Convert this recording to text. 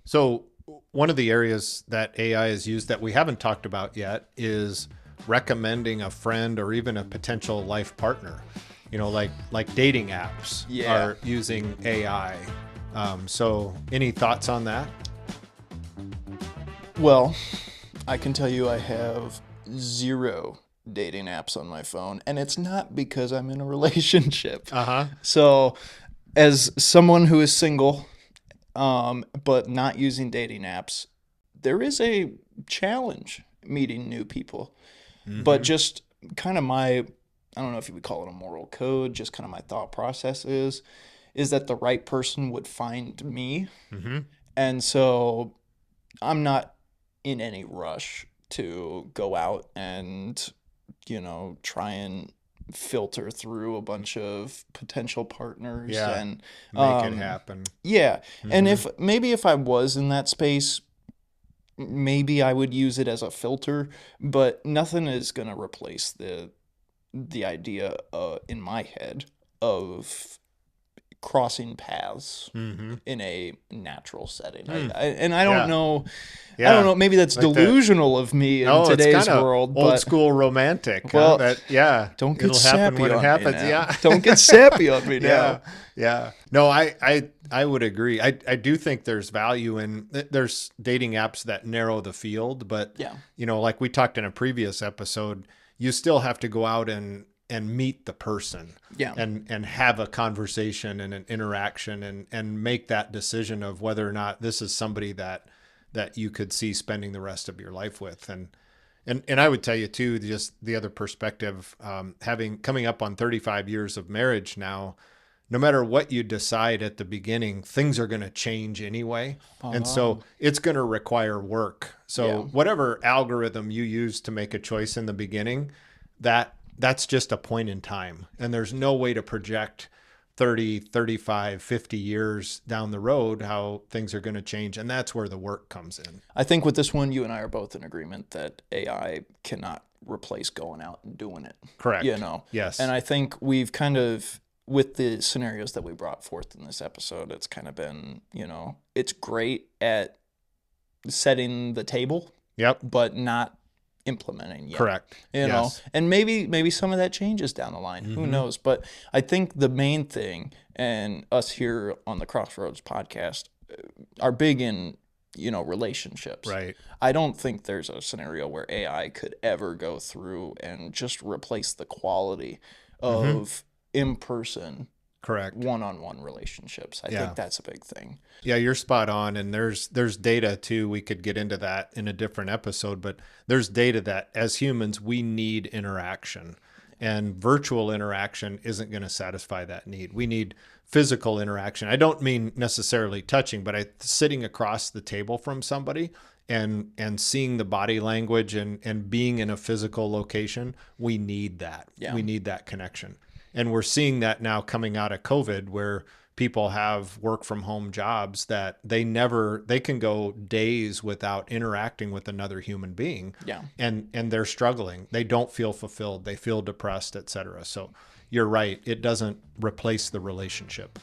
So one of the areas that AI is used that we haven't talked about yet is recommending a friend or even a potential life partner. Like dating apps Yeah. are using AI. So any thoughts on that? Well, I can tell you I have zero dating apps on my phone, and it's not because I'm in a relationship. Uh-huh. So, as someone who is single, but not using dating apps, there is a challenge meeting new people. But Mm-hmm. just kind of I don't know if you would call it a moral code, just kind of my thought process is that the right person would find me. Mm-hmm. And so I'm not in any rush to go out and, try and filter through a bunch of potential partners. Yeah. And Make it happen. yeah. And Mm-hmm. if I was in that space, maybe I would use it as a filter, but nothing is going to replace the idea in my head of crossing paths Mm-hmm. in a natural setting. Hmm. And I don't Yeah. know. I don't Yeah. know. Maybe that's Like that. delusional of me in Oh, it's kind today's of world, old but school romantic, huh? well, That, yeah, don't get it'll happen sappy when it on me happens. now. Yeah. Don't get sappy on me Yeah. now. Yeah. No, I would agree. I do think there's value in there's dating apps that narrow the field, but Yeah. like we talked in a previous episode, you still have to go out and meet the person Yeah. and have a conversation and an interaction and make that decision of whether or not this is somebody that you could see spending the rest of your life with. And I would tell you too, just the other perspective, having coming up on 35 years of marriage now, no matter what you decide at the beginning, things are going to change anyway. And so Um, it's going to require work. yeah. So whatever algorithm you use to make a choice in the beginning, that's just a point in time. And there's no way to project 30, 35, 50 years down the road how things are going to change. And that's where the work comes in. I think with this one, you and I are both in agreement that AI cannot replace going out and doing it. Correct. Yes. And I think we've kind of, with the scenarios that we brought forth in this episode, it's kind of been, it's great at setting the table, Yep. but not implementing yet. Correct. Yes. And maybe some of that changes down the line. Who knows? But I think the main thing, and us here on the Crossroads podcast are big in relationships. Right. I don't think there's a scenario where AI could ever go through and just replace the quality of in-person Correct. one-on-one relationships. I Yeah. think that's a big thing. Yeah, you're spot on. And there's data too. We could get into that in a different episode, but there's data that as humans, we need interaction. And virtual interaction isn't going to satisfy that need. We need physical interaction. I don't mean necessarily touching, but sitting across the table from somebody and seeing the body language and being in a physical location, we need that. Yeah. We need that connection. And we're seeing that now coming out of COVID where people have work from home jobs that they can go days without interacting with another human being. Yeah. And they're struggling. They don't feel fulfilled. They feel depressed, et cetera. So you're right. It doesn't replace the relationship.